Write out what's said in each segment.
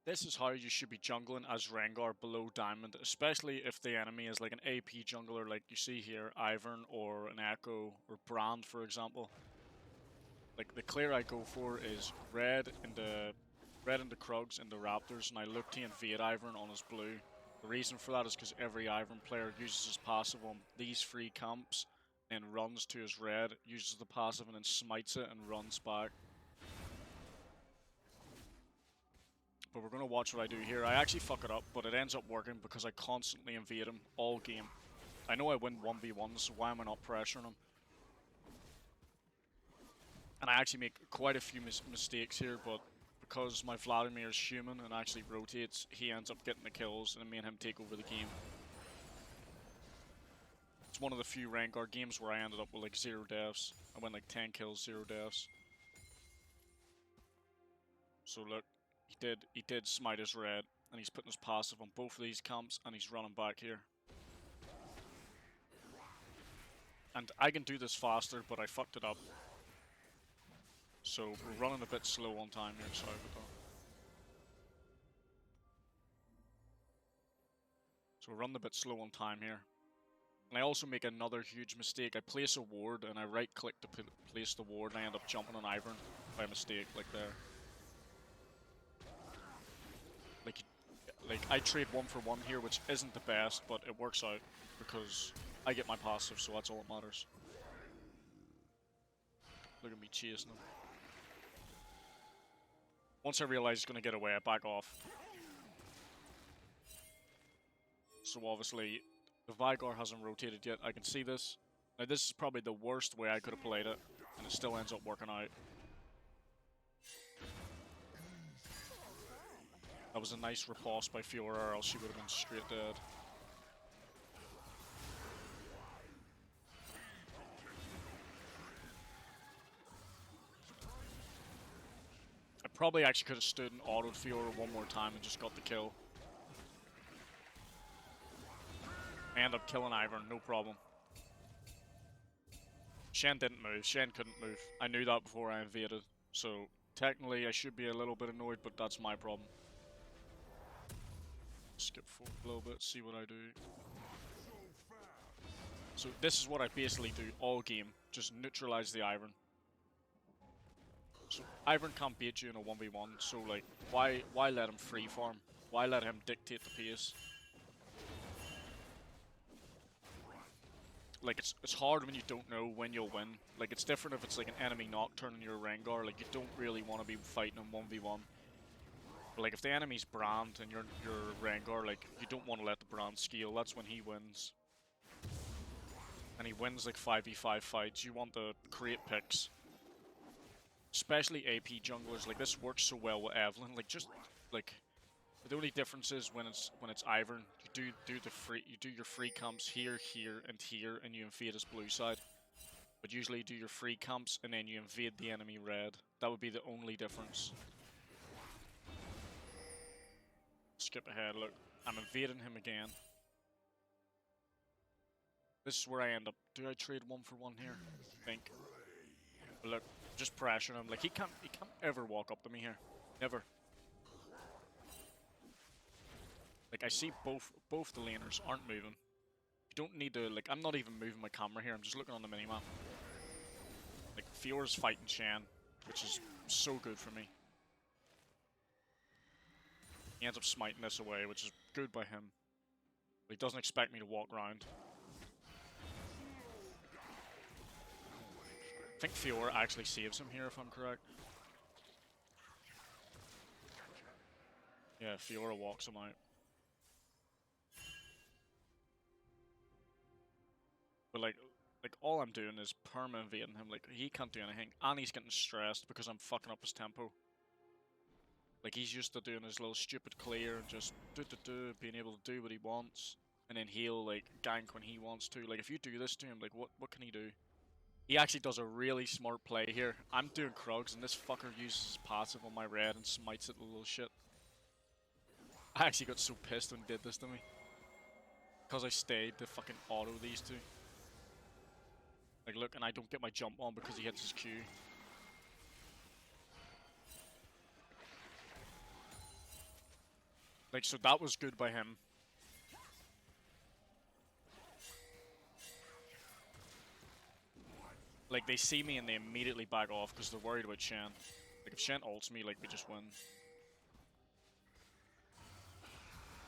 This is how you should be jungling as Rengar Below Diamond, especially if the enemy is like an AP jungler like you see here, Ivern or an Echo or Brand for example. Like the clear I go for is red into Krugs into Raptors, and I look to invade Ivern on his blue. The reason for that is because every Ivern player uses his passive on these free camps, and runs to his red, uses the passive and then smites it and runs back. But we're going to watch what I do here. I actually fuck it up, but it ends up working because I constantly invade him all game. I know I win 1v1s, so why am I not pressuring him? And I actually make quite a few mistakes here, but because my Vladimir is human and actually rotates, he ends up getting the kills, and me and him take over the game. It's one of the few Rengar games where I ended up with like 0 deaths. I went like 10 kills, 0 deaths. So look, he did smite his red, and he's putting his passive on both of these camps, and he's running back here. And I can do this faster, but I fucked it up. So we're running a bit slow on time here, sorry about that. So we're running a bit slow on time here. And I also make another huge mistake. I place a ward, and I right click to place the ward, and I end up jumping on Ivern by mistake, like there. Like I trade 1 for 1 here, which isn't the best, but it works out because I get my passive, so that's all that matters. Look at me chasing him. Once I realize he's going to get away, I back off. So obviously, the Vigar hasn't rotated yet. I can see this. Now this is probably the worst way I could have played it, and it still ends up working out. That was a nice riposte by Fiora, or else she would have been straight dead. I probably actually could have stood and autoed Fiora one more time and just got the kill. I end up killing Ivern, no problem. Shen didn't move. Shen couldn't move. I knew that before I invaded. So technically I should be a little bit annoyed, but that's my problem. Skip forward a little bit, see what I do. So this is what I basically do all game. Just neutralize the Ivern. So Ivern can't beat you in a 1v1, so like, why let him free farm? Why let him dictate the pace? Like, it's hard when you don't know when you'll win. Like, it's different if it's like an enemy Nocturne and you're a Rengar. Like, you don't really want to be fighting him 1v1. But like, if the enemy's Brand and you're Rengar, like, you don't want to let the Brand scale. That's when he wins. And he wins like 5v5 fights. You want to create picks. Especially AP junglers. Like, this works so well with Evelyn. Like, just, like... The only difference is when it's Ivern, you do your free camps here, here, and here, and you invade his blue side. But usually you do your free camps and then you invade the enemy red. That would be the only difference. Skip ahead, look. I'm invading him again. This is where I end up. Do I trade 1 for 1 here? I think. But look, just pressuring him. Like he can't ever walk up to me here. Never. Like, I see both the laners aren't moving. You don't need to, like, I'm not even moving my camera here, I'm just looking on the minimap. Like, Fiora's fighting Shen, which is so good for me. He ends up smiting this away, which is good by him. But he doesn't expect me to walk around. I think Fiora actually saves him here, if I'm correct. Yeah, Fiora walks him out. But like all I'm doing is perma-invading him. Like, he can't do anything. And he's getting stressed because I'm fucking up his tempo. Like, he's used to doing his little stupid clear and just being able to do what he wants. And then he'll, like, gank when he wants to. Like, if you do this to him, like, what can he do? He actually does a really smart play here. I'm doing Krugs, and this fucker uses his passive on my red and smites it, a little shit. I actually got so pissed when he did this to me. Because I stayed to fucking auto these two. Like, look, and I don't get my jump on because he hits his Q. Like, so that was good by him. Like, they see me and they immediately back off because they're worried about Shen. Like, if Shen ults me, like, we just win.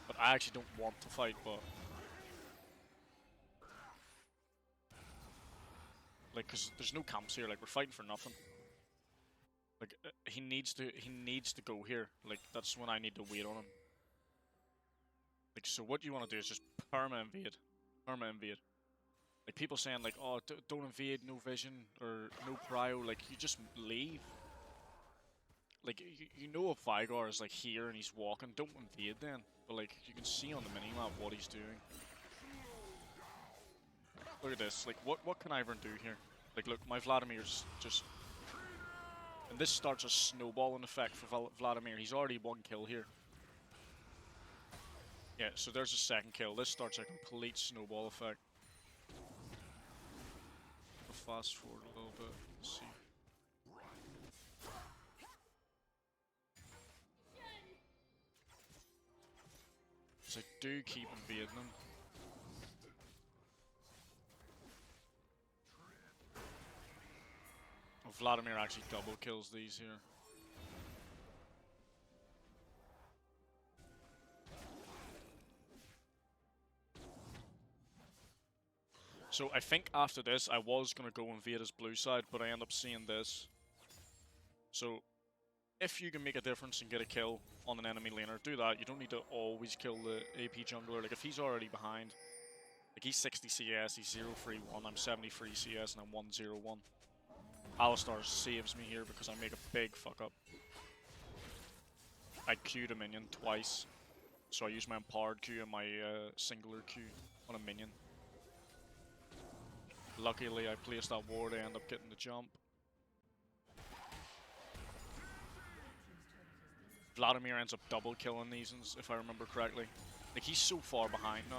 But I actually don't want to fight, but... Like, because there's no camps here, like, we're fighting for nothing. Like, he needs to go here. Like, that's when I need to wait on him. Like, so what you want to do is just perma-invade. Perma-invade. Like, people saying, like, oh, don't invade, no vision, or no prio, like, you just leave. Like, you know if Vigar is, like, here and he's walking, don't invade then. But, like, you can see on the minimap what he's doing. Look at this. Like, what can Ivern do here? Like, look, my Vladimir's just... And this starts a snowballing effect for Vladimir. He's already 1 kill here. Yeah, so there's a 2nd kill. This starts a complete snowball effect. I'll fast forward a little bit. Let's see. So I do keep invading them. Oh, Vladimir actually double kills these here. So I think after this, I was going to go invade his blue side, but I end up seeing this. So if you can make a difference and get a kill on an enemy laner, do that. You don't need to always kill the AP jungler. Like, if he's already behind, like, he's 60 CS, he's 0-3-1, I'm 73 CS, and I'm 1-0-1. Alistar saves me here because I make a big fuck up. I Q'd a minion twice, so I use my empowered Q and my singular Q on a minion. Luckily, I placed that ward, I end up getting the jump. Vladimir ends up double killing these, if I remember correctly. Like, he's so far behind now.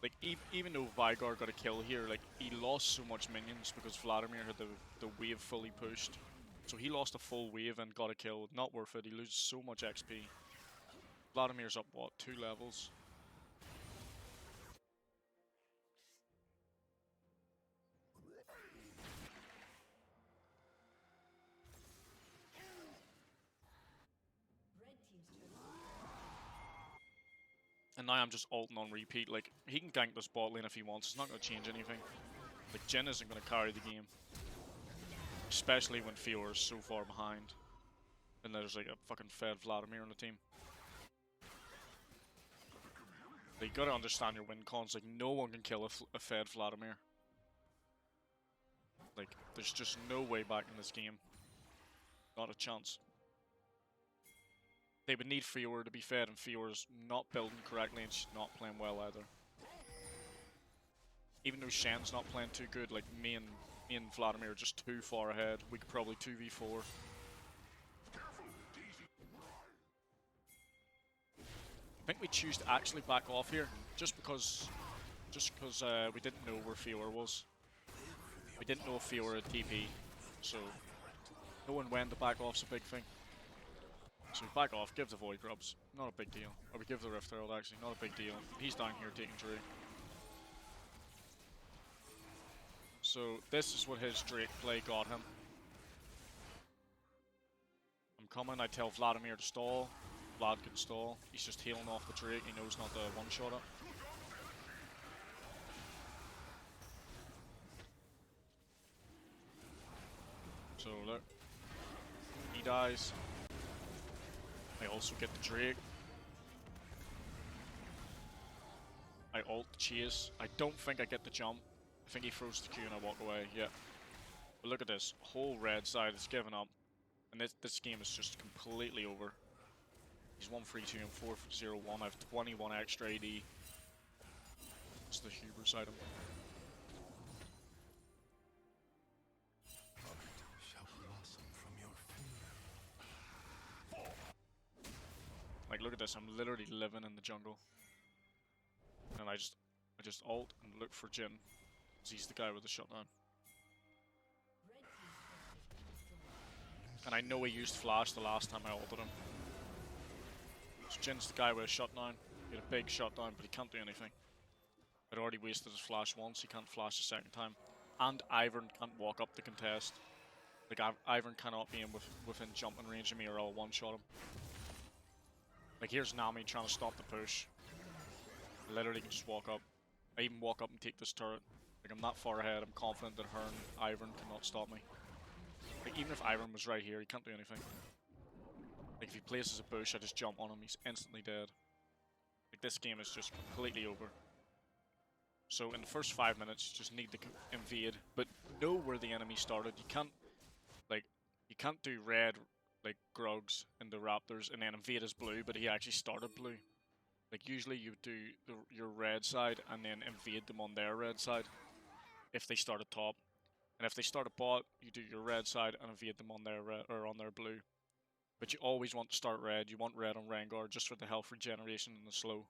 Like, even though Vigar got a kill here, like, he lost so much minions because Vladimir had the wave fully pushed. So he lost a full wave and got a kill. Not worth it, he loses so much XP. Vladimir's up, what, 2 levels? And now I'm just ulting on repeat. Like, he can gank this bot lane if he wants. It's not going to change anything. Like, Jhin isn't going to carry the game. Especially when Fiora's so far behind. And there's like a fucking fed Vladimir on the team. Like, you gotta understand your win cons. Like, no one can kill a fed Vladimir. Like, there's just no way back in this game. Not a chance. They would need Fiora to be fed, and Fiora's not building correctly, and she's not playing well either. Even though Shen's not playing too good, like, me and Vladimir are just too far ahead. We could probably 2v4. I think we choose to actually back off here, just because we didn't know where Fiora was. We didn't know if Fiora had TP, so knowing when to back off's a big thing. So we back off, give the Void Grubs, not a big deal. Or we give the Rift Herald actually, not a big deal. He's down here taking Drake. So this is what his Drake play got him. I'm coming, I tell Vladimir to stall. Vlad can stall. He's just healing off the Drake, he knows not to one-shot it. So look, he dies. I also get the Drake. I ult the chase. I don't think I get the jump. I think he throws the Q and I walk away, yeah. But look at this, whole red side is giving up. And this game is just completely over. He's 1-3-2 and 4-0-1. I have 21 extra AD. It's the hubris item. Like, look at this, I'm literally living in the jungle. And I just ult and look for Jhin. Because he's the guy with the shutdown. And I know he used flash the last time I ulted him. So Jin's the guy with a shutdown. He had a big shutdown, but he can't do anything. I'd already wasted his flash once, he can't flash a second time. And Ivern can't walk up the contest. Like, Ivern cannot be within jumping range of me or I'll one-shot him. Like, here's Nami trying to stop the push. I literally can just walk up. I even walk up and take this turret. Like, I'm that far ahead, I'm confident that her and Ivern cannot stop me. Like, even if Ivern was right here, he can't do anything. Like, if he places a bush, I just jump on him, he's instantly dead. Like, this game is just completely over. So in the first 5 minutes, you just need to invade, but know where the enemy started. You can't, like, you can't do red, like, Grugs in the Raptors and then invade as blue, but he actually started blue. Like, usually you would do your red side and then invade them on their red side if they start at top. And if they start at bot, you do your red side and invade them on their red, or on their blue. But you always want to start red. You want red on Rengar just for the health regeneration and the slow.